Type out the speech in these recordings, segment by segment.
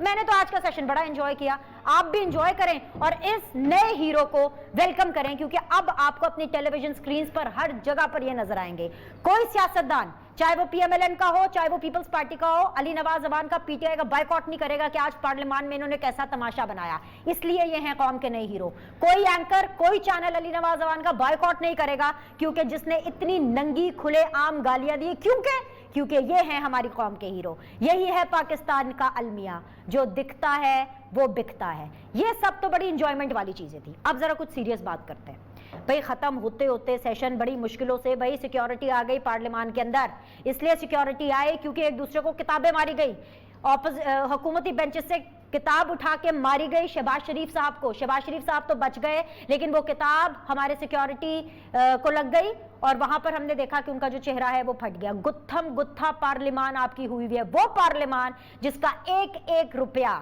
میں نے تو آج کا سیشن بڑا انجوائے کیا, آپ بھی انجوائے کریں اور اس نئے ہیرو کو ویلکم کریں, کیونکہ اب آپ کو اپنی ٹیلی ویژن سکرینز پر ہر جگہ پر یہ نظر آئیں گے. کوئی سیاستدان, چاہے وہ پی ایم ایل این کا ہو, چاہے وہ پیپلز پارٹی کا ہو, علی نواز زبان کا, پی ٹی آئی کا بائیکاٹ نہیں کرے گا کہ آج پارلیمان میں انہوں نے کیسا تماشا بنایا, اس لیے یہ ہیں قوم کے نئے ہیرو. کوئی اینکر, کوئی چینل علی نواز زبان کا بائیکاٹ نہیں کرے گا, کیونکہ جس نے اتنی ننگی کھلے عام گالیاں دی, کیونکہ یہ ہیں ہماری قوم کے ہیرو. یہی ہے پاکستان کا المیہ, جو دکھتا ہے وہ بکتا ہے. یہ سب تو بڑی انجوائمنٹ والی چیزیں تھی. اب ذرا کچھ سیریس بات کرتے ہیں. بھئی ختم ہوتے ہوتے سیشن بڑی مشکلوں سے, بھئی سیکیورٹی آ گئی پارلیمان کے اندر. اس لیے سیکیورٹی آئی کیونکہ ایک دوسرے کو کتابیں ماری گئی, حکومتی بینچز سے کتاب اٹھا کے ماری گئی شہباز شریف صاحب کو. شہباز شریف صاحب تو بچ گئے, لیکن وہ کتاب ہمارے سیکیورٹی کو لگ گئی اور وہاں پر ہم نے دیکھا کہ ان کا جو چہرہ ہے وہ پھٹ گیا. گتھم گتھا پارلیمان آپ کی ہوئی ہے, وہ پارلیمان جس کا ایک ایک روپیہ,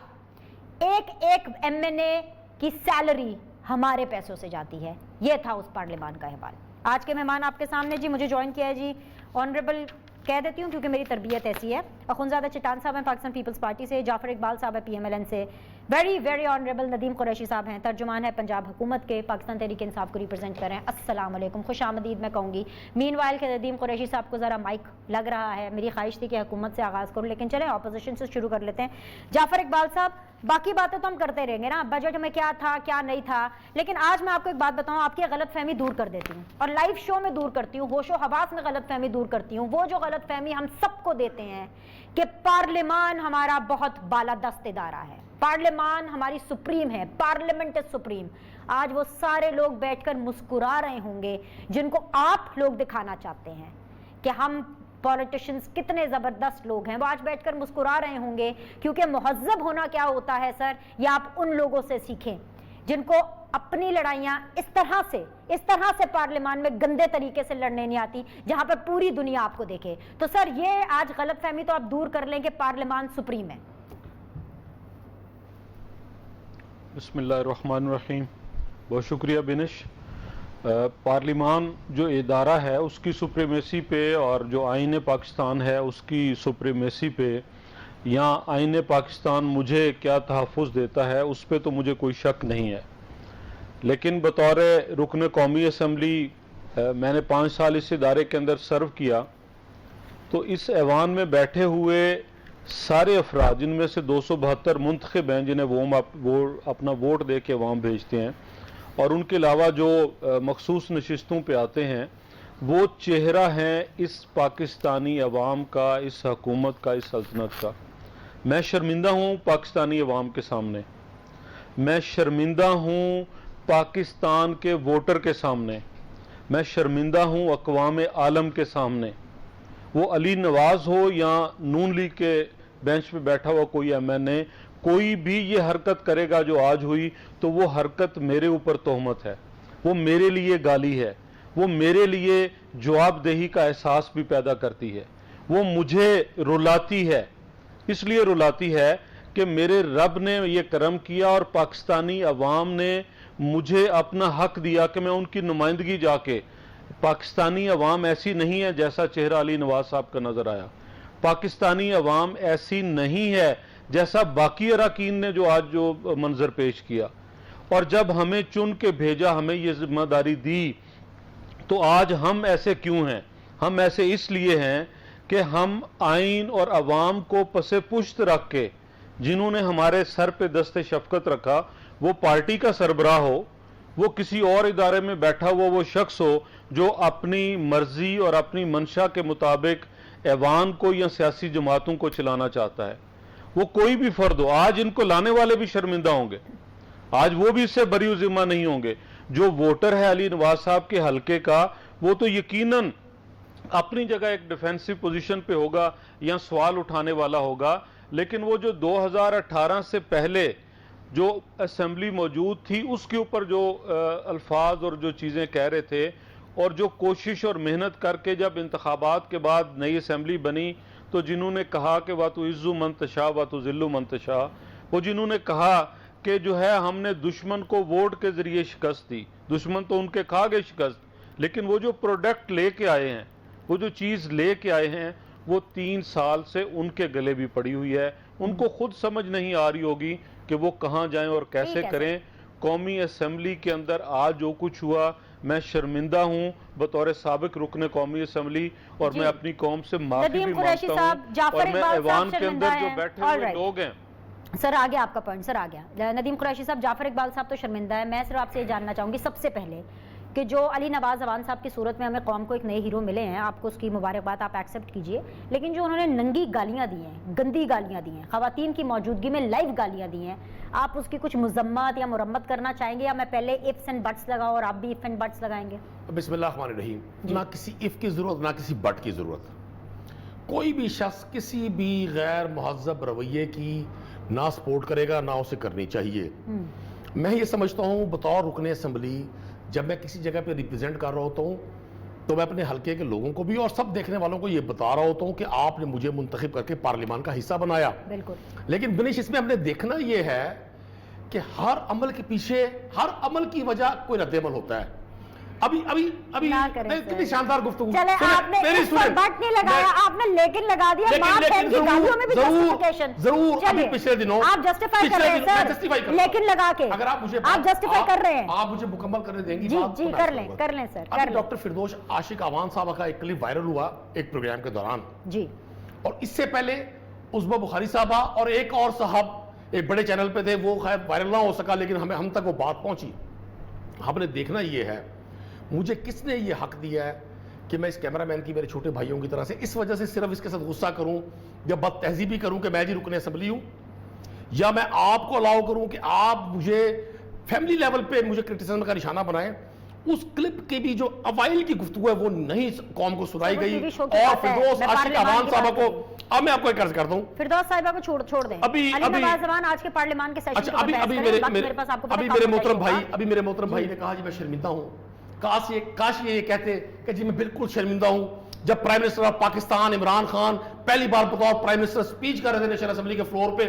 ایک ایک ایم این اے کی سیلری ہمارے پیسوں سے جاتی ہے. یہ تھا اس پارلیمان کا احوال. آج کے مہمان آپ کے سامنے جی, مجھے جوائن کیا ہے جی آنریبل کہہ دیتی ہوں کیونکہ میری تربیت ایسی ہے, اخونزادہ چٹان صاحب ہیں پاکستان پیپلز پارٹی سے, جعفر اقبال صاحب ہے پی ایم ایل این سے, very very honourable Nadeem Qureshi صاحب ہیں, ترجمان ہے پنجاب حکومت کے, پاکستان تحریک انصاف کو ریپرزینٹ کر رہے ہیں. السلام علیکم, خوش آمدید میں کہوں گی. مین وائل کے ندیم قریشی صاحب کو ذرا مائک لگ رہا ہے, میری خواہش تھی کہ حکومت سے آغاز کروں, لیکن چلیں اپوزیشن سے شروع کر لیتے ہیں. جعفر اقبال صاحب, باقی باتیں تو ہم کرتے رہیں گے نا, بجٹ میں کیا تھا کیا نہیں تھا, لیکن آج میں آپ کو ایک بات بتاؤں, آپ کی غلط فہمی دور کر دیتی ہوں اور لائیو شو میں دور کرتی ہوں, ہوش و حواس میں غلط فہمی دور کرتی ہوں. وہ جو غلط فہمی ہم سب کو دیتے ہیں کہ پارلیمان ہمارا بہت بالادست ادارہ ہے, پارلیمان ہماری سپریم ہے, پارلیمنٹ از سپریم. آج وہ سارے لوگ بیٹھ کر مسکرا رہے ہوں گے جن کو آپ لوگ دکھانا چاہتے ہیں کہ ہم پولیٹیشنز کتنے زبردست لوگ ہیں, وہ آج بیٹھ کر مسکرا رہے ہوں گے, کیونکہ مہذب ہونا کیا ہوتا ہے سر, یہ آپ ان لوگوں سے سیکھیں جن کو اپنی لڑائیاں اس طرح سے پارلیمان میں گندے طریقے سے لڑنے نہیں آتی, جہاں پر پوری دنیا آپ کو دیکھے. تو سر یہ آج غلط فہمی تو آپ دور کر لیں کہ پارلیمان سپریم ہے. بسم اللہ الرحمن الرحیم. بہت شکریہ بینش. پارلیمان جو ادارہ ہے اس کی سپریمیسی پہ اور جو آئین پاکستان ہے اس کی سپریمیسی پہ یا آئین پاکستان مجھے کیا تحفظ دیتا ہے اس پہ تو مجھے کوئی شک نہیں ہے, لیکن بطور رکن قومی اسمبلی میں نے 5 سال اس ادارے کے اندر سرو کیا, تو اس ایوان میں بیٹھے ہوئے سارے افراد جن میں سے 272 منتخب ہیں جنہیں وہ اپنا ووٹ دے کے عوام بھیجتے ہیں, اور ان کے علاوہ جو مخصوص نشستوں پہ آتے ہیں, وہ چہرہ ہیں اس پاکستانی عوام کا, اس حکومت کا, اس سلطنت کا. میں شرمندہ ہوں پاکستانی عوام کے سامنے, میں شرمندہ ہوں پاکستان کے ووٹر کے سامنے, میں شرمندہ ہوں اقوام عالم کے سامنے. وہ علی نواز ہو یا نون لیگ کے بینچ پہ بیٹھا ہوا کوئی ایم این اے, کوئی بھی یہ حرکت کرے گا جو آج ہوئی تو وہ حرکت میرے اوپر تہمت ہے, وہ میرے لیے گالی ہے, وہ میرے لیے جواب دہی کا احساس بھی پیدا کرتی ہے, وہ مجھے رلاتی ہے. اس لیے رلاتی ہے کہ میرے رب نے یہ کرم کیا اور پاکستانی عوام نے مجھے اپنا حق دیا کہ میں ان کی نمائندگی جا کے, پاکستانی عوام ایسی نہیں ہے جیسا چہرہ علی نواز صاحب کا نظر آیا, پاکستانی عوام ایسی نہیں ہے جیسا باقی اراکین نے جو آج جو منظر پیش کیا. اور جب ہمیں چن کے بھیجا, ہمیں یہ ذمہ داری دی, تو آج ہم ایسے کیوں ہیں؟ ہم ایسے اس لیے ہیں کہ ہم آئین اور عوام کو پس پشت رکھ کے, جنہوں نے ہمارے سر پہ دست شفقت رکھا, وہ پارٹی کا سربراہ ہو, وہ کسی اور ادارے میں بیٹھا ہوا وہ شخص ہو جو اپنی مرضی اور اپنی منشا کے مطابق ایوان کو یا سیاسی جماعتوں کو چلانا چاہتا ہے, وہ کوئی بھی فرد ہو. آج ان کو لانے والے بھی شرمندہ ہوں گے, آج وہ بھی اس سے بری ذمہ نہیں ہوں گے. جو ووٹر ہے علی نواز صاحب کے حلقے کا, وہ تو یقیناً اپنی جگہ ایک ڈیفینسو پوزیشن پہ ہوگا یا سوال اٹھانے والا ہوگا, لیکن وہ جو 2018 سے پہلے جو اسمبلی موجود تھی اس کے اوپر جو الفاظ اور جو چیزیں کہہ رہے تھے, اور جو کوشش اور محنت کر کے جب انتخابات کے بعد نئی اسمبلی بنی, تو جنہوں نے کہا کہ وَتُعِزُّ مَن تَشَاءُ وَتُذِلُّ مَن تَشَاءُ, وہ جنہوں نے کہا کہ جو ہے ہم نے دشمن کو ووٹ کے ذریعے شکست دی, دشمن تو ان کے کھا گئے شکست, لیکن وہ جو پروڈکٹ لے کے آئے ہیں, وہ جو چیز لے کے آئے ہیں, وہ 3 سال سے ان کے گلے بھی پڑی ہوئی ہے, ان کو خود سمجھ نہیں آ رہی ہوگی کہ وہ کہاں جائیں اور کیسے کریں. قومی اسمبلی کے اندر آج جو کچھ ہوا میں شرمندہ ہوں بطور سابق رکن قومی اسمبلی اور میں اپنی قوم سے معافی بھی مانگتا ہوں اور میں ایوان کے اندر جو بیٹھے ہوئے لوگ ہیں. سر آگیا آپ کا پوائنٹ، سر آگیا. ندیم قریشی صاحب، جعفر اقبال صاحب تو شرمندہ ہے. میں صرف آپ سے یہ جاننا چاہوں گی سب سے پہلے کہ جو علی نواز اعوان صاحب کی صورت میں ہمیں قوم کو ایک نئے ہیرو ملے ہیں، آپ کو اس کی مبارکباد آپ ایکسیپٹ کیجئے، لیکن جو انہوں نے ننگی گالیاں دی ہیں، گندی گالیاں دی ہیں، خواتین کی موجودگی میں لائیو گالیاں دی ہیں، آپ اس کی کچھ مذمت یا مرمت کرنا چاہیں گے یا میں پہلے ifs and buts لگاؤں اور آپ بھی if and buts لگائیں گے؟ بسم اللہ الرحمن الرحیم. نہ کسی if کی ضرورت نہ کسی بٹ کی ضرورت. کوئی بھی شخص کسی بھی غیر مہذب رویے کی نہ سپورٹ کرے گا نہ اسے کرنی چاہیے. میں یہ سمجھتا ہوں بطور رکن اسمبلی جب میں کسی جگہ پہ ریپرزینٹ کر رہا ہوتا ہوں تو میں اپنے حلقے کے لوگوں کو بھی اور سب دیکھنے والوں کو یہ بتا رہا ہوتا ہوں کہ آپ نے مجھے منتخب کر کے پارلیمان کا حصہ بنایا. بالکل. لیکن بنش اس میں ہم نے دیکھنا یہ ہے کہ ہر عمل کے پیچھے ہر عمل کی وجہ کوئی رد عمل ہوتا ہے. ابھی کتنی شاندار گفتگو. چلے آپ نے اس پر بٹ نہیں لگایا، آپ نے لیکن لگا دیا. ماں بہن کی گالیوں میں بھی جسٹیفیکیشن. ضرور ابھی پچھلے دنوں آپ جسٹیفائی کر رہے ہیں سر، لیکن لگا کے اگر آپ مجھے آپ جسٹیفائی کر رہے ہیں. آپ مجھے مکمل کرنے دیں گی. جی کر لیں سر. ابھی ڈاکٹر فردوس عاشق اعوان صاحب کا ایک کلپ وائرل ہوا ایک پروگرام کے دوران جی، اور اس سے پہلے عزبہ بخاری صاحبہ اور ایک اور صاحب ایک بڑے چینل پہ تھے، وہ خیر وائرل نہ ہو سکا لیکن ہم تک وہ بات پہنچی. ہم نے دیکھنا یہ ہے مجھے کس نے یہ حق دیا ہے کہ میں اس کیمرہ مین کی میرے چھوٹے بھائیوں کی طرح سے اس وجہ سے صرف اس کے ساتھ غصہ کروں یا بد تہذیبی کروں کہ میں جی رکن اسمبلی ہوں، یا میں آپ کو الاؤ کروں کہ آپ مجھے فیملی لیول پہ مجھے کرٹیسزم کا نشانہ بنائیں. اس کلپ کی بھی جو اوائل کی گفتگو ہے وہ نہیں قوم کو سنائی گئی. اور فردوس عاشق اعوان صاحبہ کو اب میں آپ کو ایک عرض کرتا ہوں، فردوس صاحبہ کو چھوڑ دیں. علی نواز اعوان آج کے پارلیمان کے سیشن کو ابھی میرے محترم بھائی نے کہا جی میں شرمندہ ہوں. کاش یہ کہتے کہ جی میں بالکل شرمندہ ہوں. جب prime minister of Pakistan Imran Khan پہلی بار بطور پرائم منسٹر سپیچ کر رہے تھے نیشنل اسمبلی کے فلور پہ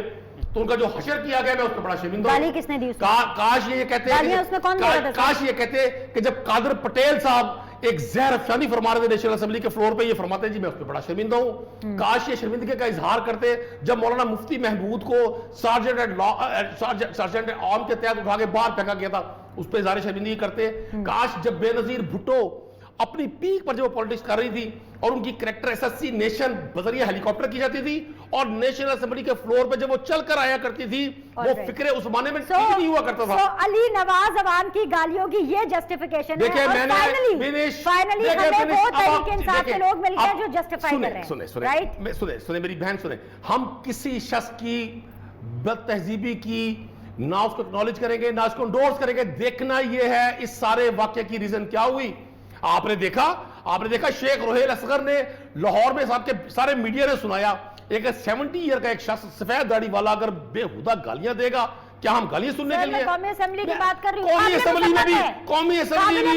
تو ان کا جو حشر کیا گیا میں اس پہ بڑا شرمندہ ہوں. گالی کس نے دی؟ کاش یہ کہتے کہ جب قادر پٹیل صاحب ایک زہر افشانی فرما رہے تھے نیشنل اسمبلی کے فلور پہ یہ فرماتے ہیں جی میں اس پہ بڑا شرمندہ ہوں. کاش یہ شرمندگی کا اظہار کرتے جب مولانا مفتی محمود کو سرجنٹ عام کے تحت اٹھا کے باہر پھینکا گیا تھا اس پہ اظہار شرمندگی کرتے. کاش جب بے نظیر بھٹو اپنی پیک پر جب وہ پولیٹکس کر رہی تھی اور ان کی کریکٹر ایسسی نیشن بذریعہ ہیلی کاپٹر کی جاتی تھی اور نیشنل اسمبلی کے فلور پہ جب وہ چل کر آیا کرتی تھی وہ فکر اس زمانے میں ٹھیک نہیں ہوا کرتا تھا. علی نواز اعوان کی گالیوں کی یہ جسٹیفیکیشن ہے اور فائنلی ہمیں وہ تحریک انصاف کے لوگ مل گئے جو جسٹیفائی کر رہے ہیں. سنیں میری بہن سنیں. ہم کسی شخص کی بد تہذیبی کی نہ اس کو اکنالج کریں گے نہ اس کو انڈورس کریں گے. دیکھنا یہ ہے اس سارے واقعے کی ریزن کیا ہوئی. آپ نے دیکھا شیخ روہیل اصغر نے لاہور میں صاحب کے سارے میڈیا نے سنایا ایک 70 ایئر کا ایک شخص سفید داڑھی والا اگر بے ہودہ گالیاں دے گا کیا ہم گالیاں سننے کے لیے؟ قومی اسمبلی کی بات کر رہی ہوں. قومی اسمبلی میں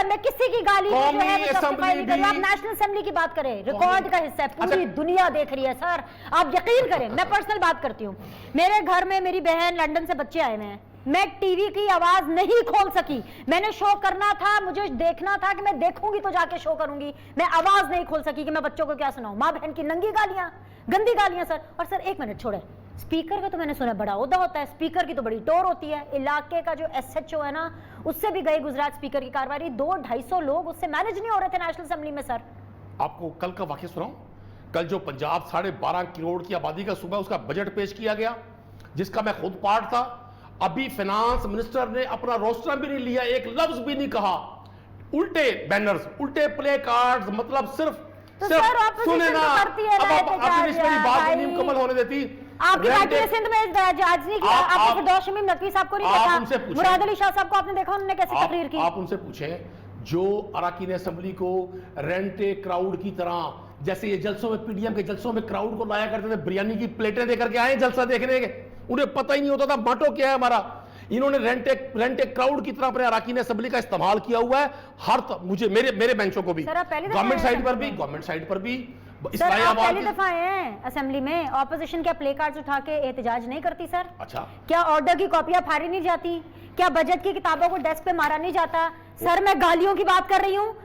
میں کسی کی گالی آپ نیشنل اسمبلی کی بات کریں ریکارڈ کا حصہ ہے پوری دنیا دیکھ رہی ہے سر. آپ یقین کریں میں پرسنل بات کرتی ہوں. میرے گھر میں میری بہن لندن سے بچے آئے ہوئے ہیں. میں ٹی وی کی آواز نہیں کھول سکی. میں نے شو کرنا تھا مجھے دیکھنا تھا کہ میں دیکھوں گی تو جا کے شو کروں گی. میں آواز نہیں کھول سکی کہ میں بچوں کو کیا سناؤں. ماں بہن کی ننگی گالیاں گندی گالیاں سر. اور سر ایک منٹ چھوڑے اسپیکر کا تو میں نے سنا بڑا عہدہ ہوتا ہے. اسپیکر کی تو بڑی ٹور ہوتی ہے. علاقے کا جو SHO ہے نا اس سے بھی گئی گزرات اسپیکر کی کارروائی 200-250 لوگ اس سے مینج نہیں ہو رہے تھے نیشنل اسمبلی میں. سر آپ کو کل کا واقعہ سناؤں. کل جو پنجاب 12.5 کروڑ کی آبادی کا صوبہ اس کا بجٹ پیش کیا گیا جس کا میں خود پارٹ تھا. ابھی فینانس منسٹر نے اپنا روسٹر بھی نہیں لیا, ایک لفظ بھی نہیں کہا. الٹے بینرز الٹے پلے کارڈز مطلب صرف سنے نا. اب آپ اس میری بات نہیں مکمل ہونے دیتی. آپ کی پارٹی نے سندھ میں جاج نہیں کیا. آپ نے فردوس شمیم نقوی صاحب کو نہیں دیکھا, مراد علی شاہ صاحب کو آپ نے دیکھا انہوں نے کیسی تقریر کی. آپ ان سے پوچھیں جو اراکین اسمبلی کو رینٹے کراؤڈ کی طرح جیسے یہ جلسوں میں PDM کے جلسوں میں کراؤڈ کو لایا کرتے تھے بریانی کی پلیٹیں دے کر کے آئے جلسہ دیکھنے کے, انہیں پتہ ہی نہیں ہوتا تھا ماٹو کیا ہے ہمارا. انہوں نے رینٹے کراؤڈ کی طرح اپنے اراکین اسمبلی کا استعمال کیا ہوا ہے. ہر مجھے میرے بینچوں کو بھی گورنمنٹ سائیڈ پر بھی سر آپ پہلی دفعہ آئے ہیں اسمبلی میں. اپوزیشن کیا پلے کارڈز اٹھا کے احتجاج نہیں کرتی سر؟ اچھا کیا آرڈر کی کاپیاں پھاڑی نہیں جاتی؟ کیا بجٹ کی کتابوں کو ڈیسک پہ مارا نہیں جاتا؟ سر میں گالیوں کی بات کر رہی ہوں.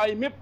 IMF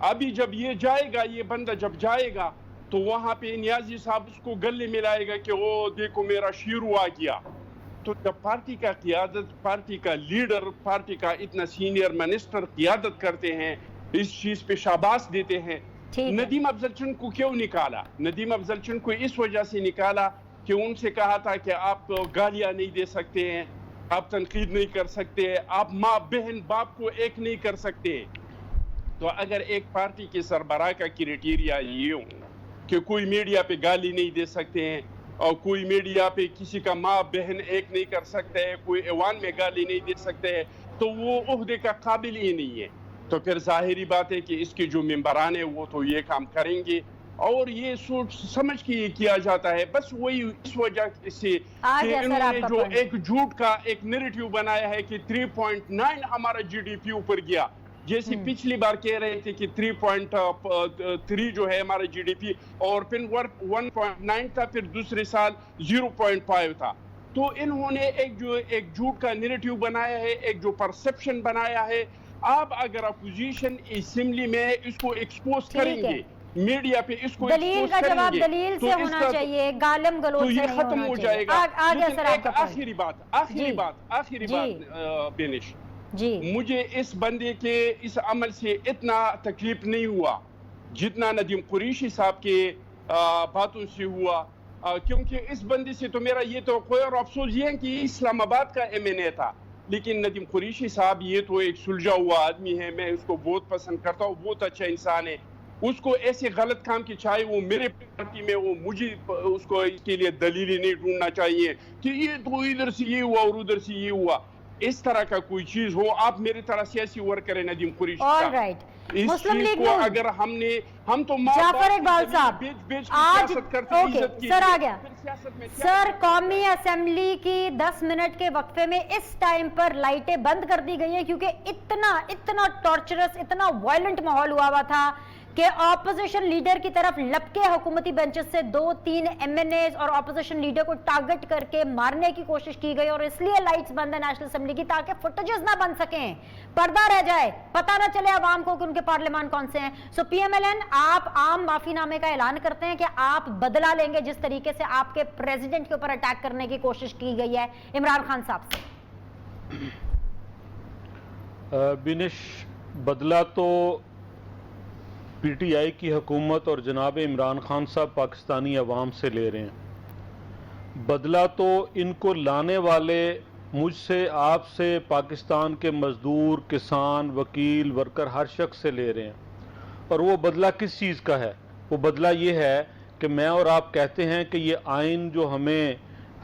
ابھی جب یہ جائے گا, یہ بندہ جب جائے گا تو وہاں پہ نیازی صاحب اس کو گلے ملائے گا کہ او دیکھو میرا شیرو آ گیا. تو جب پارٹی کا قیادت, پارٹی کا لیڈر, پارٹی کا اتنا سینئر منسٹر قیادت کرتے ہیں, اس چیز پہ شاباش دیتے ہیں. ندیم افضل چند کو کیوں نکالا؟ ندیم افضل چند کو اس وجہ سے نکالا کہ ان سے کہا تھا کہ آپ گالیاں نہیں دے سکتے ہیں, آپ تنقید نہیں کر سکتے, آپ ماں بہن باپ کو ایک نہیں کر سکتے. تو اگر ایک پارٹی کے سربراہ کا کرائٹیریا یہ ہو کہ کوئی میڈیا پہ گالی نہیں دے سکتے ہیں, اور کوئی میڈیا پہ کسی کا ماں بہن ایک نہیں کر سکتے ہے, کوئی ایوان میں گالی نہیں دے سکتے ہے, تو وہ عہدے کا قابل ہی نہیں ہے. تو پھر ظاہری بات ہے کہ اس کے جو ممبران ہیں وہ تو یہ کام کریں گے, اور یہ سوچ سمجھ کے یہ کیا جاتا ہے. بس وہی اس وجہ سے کہ انہوں نے جو ایک جھوٹ کا ایک نیریٹیو بنایا ہے کہ 3.9 ہمارا جی ڈی پی اوپر گیا, جیسے پچھلی بار کہہ رہے تھے کہ 3.3 جو ہے ہمارا جی ڈی پی, اور پھر 1.9 تھا, پھر دوسرے سال 0.5 تھا. تو انہوں نے ایک جھوٹ کا نیریٹیو بنایا ہے, ایک جو پرسپشن بنایا ہے. آپ اگر اپوزیشن اسمبلی میں اس کو ایکسپوز کریں گے, میڈیا پہ اس کو دلیل کا جواب دلیل سے ہونا چاہیے, گالم گلوچ سے نہیں ہونا چاہیے. تو یہ ختم ہو جائے گا. آخری بات بینش, مجھے اس بندے کے اس عمل سے اتنا تکلیف نہیں ہوا جتنا ندیم قریشی صاحب کے باتوں سے ہوا, کیونکہ اس بندے سے تو میرا یہ توقع اور افسوس یہ ہے کہ اسلام آباد کا MNA تھا, لیکن ندیم قریشی صاحب یہ تو ایک سلجھا ہوا آدمی ہے, میں اس کو بہت پسند کرتا ہوں, بہت اچھا انسان ہے. اس کو ایسے غلط کام کی چاہے وہ میرے پارٹی میں, وہ مجھے اس کو اس کے لیے دلیل نہیں ڈھونڈنا چاہیے کہ یہ تو ادھر سے یہ ہوا اور ادھر سے یہ ہوا. اس طرح کا کوئی چیز ہو, آپ میری طرح سیاسی ورک کریں ندیم قریشی صاحب. اس چیز کو اگر ہم تو جعفر اقبال صاحب آج سر آ گیا سر, قومی اسمبلی کی 10 منٹ کے وقفے میں اس ٹائم پر لائٹیں بند کر دی گئی ہیں, کیونکہ اتنا ٹارچرس, اتنا وائلنٹ ماحول ہوا تھا کہ اپوزیشن لیڈر کی طرف لپکے حکومتی بینچز سے 2-3 MNAs اور اپوزیشن لیڈر کو ٹارگٹ کر کے مارنے کی کوشش کی گئی, اور اس لیے لائٹس بند ہے نیشنل اسمبلی کی تاکہ فوٹیجز نہ بن سکیں, پردہ رہ جائے, پتہ نہ چلے عوام کو کہ ان کے پارلیمان کون سے ہیں. سو PMLN آپ عام معافی نامے کا اعلان کرتے ہیں کہ آپ بدلہ لیں گے جس طریقے سے آپ کے پریزیڈنٹ کے اوپر اٹیک کرنے کی کوشش کی گئی ہے عمران خان صاحب سے. بینش, بدلہ تو PTI کی حکومت اور جناب عمران خان صاحب پاکستانی عوام سے لے رہے ہیں. بدلہ تو ان کو لانے والے مجھ سے, آپ سے, پاکستان کے مزدور, کسان, وکیل, ورکر, ہر شخص سے لے رہے ہیں. اور وہ بدلہ کس چیز کا ہے؟ وہ بدلہ یہ ہے کہ میں اور آپ کہتے ہیں کہ یہ آئین جو ہمیں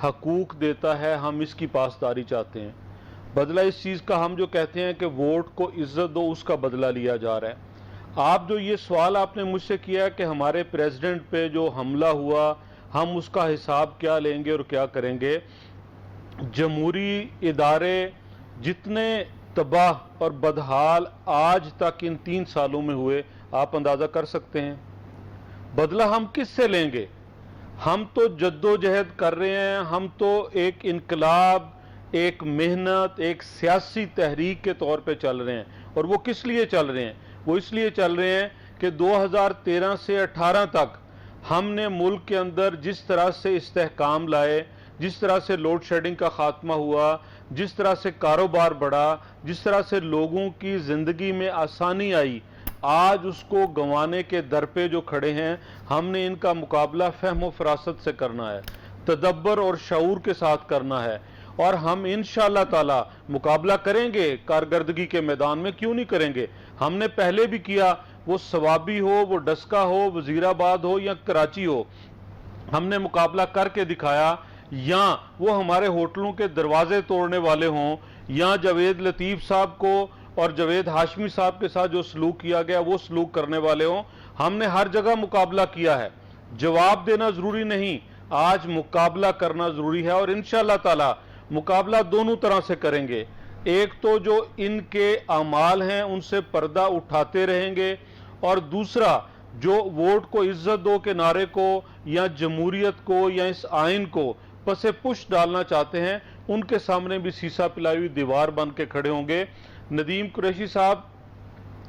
حقوق دیتا ہے ہم اس کی پاسداری چاہتے ہیں. بدلہ اس چیز کا ہم جو کہتے ہیں کہ ووٹ کو عزت دو, اس کا بدلہ لیا جا رہا ہے. آپ جو یہ سوال آپ نے مجھ سے کیا کہ ہمارے پریزیڈنٹ پہ جو حملہ ہوا ہم اس کا حساب کیا لیں گے اور کیا کریں گے, جمہوری ادارے جتنے تباہ اور بدحال آج تک ان 3 سالوں میں ہوئے آپ اندازہ کر سکتے ہیں. بدلہ ہم کس سے لیں گے؟ ہم تو جدوجہد کر رہے ہیں, ہم تو ایک انقلاب, ایک محنت, ایک سیاسی تحریک کے طور پہ چل رہے ہیں. اور وہ کس لیے چل رہے ہیں؟ وہ اس لیے چل رہے ہیں کہ 2013 سے 18 تک ہم نے ملک کے اندر جس طرح سے استحکام لائے, جس طرح سے لوڈ شیڈنگ کا خاتمہ ہوا, جس طرح سے کاروبار بڑھا, جس طرح سے لوگوں کی زندگی میں آسانی آئی, آج اس کو گنوانے کے در پہ جو کھڑے ہیں. ہم نے ان کا مقابلہ فہم و فراست سے کرنا ہے, تدبر اور شعور کے ساتھ کرنا ہے, اور ہم انشاءاللہ تعالی مقابلہ کریں گے. کارکردگی کے میدان میں کیوں نہیں کریں گے؟ ہم نے پہلے بھی کیا, وہ ثوابی ہو, وہ ڈسکا ہو, وزیر آباد ہو یا کراچی ہو, ہم نے مقابلہ کر کے دکھایا. یا وہ ہمارے ہوٹلوں کے دروازے توڑنے والے ہوں, یا جاوید لطیف صاحب کو اور جاوید ہاشمی صاحب کے ساتھ جو سلوک کیا گیا وہ سلوک کرنے والے ہوں, ہم نے ہر جگہ مقابلہ کیا ہے. جواب دینا ضروری نہیں, آج مقابلہ کرنا ضروری ہے, اور انشاءاللہ تعالی مقابلہ دونوں طرح سے کریں گے. ایک تو جو ان کے اعمال ہیں ان سے پردہ اٹھاتے رہیں گے, اور دوسرا جو ووٹ کو عزت دو کے نعرے کو یا جمہوریت کو یا اس آئین کو پس پش ڈالنا چاہتے ہیں, ان کے سامنے بھی سیسا پلائی ہوئی دیوار بن کے کھڑے ہوں گے. ندیم قریشی صاحب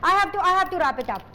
I have to wrap it up।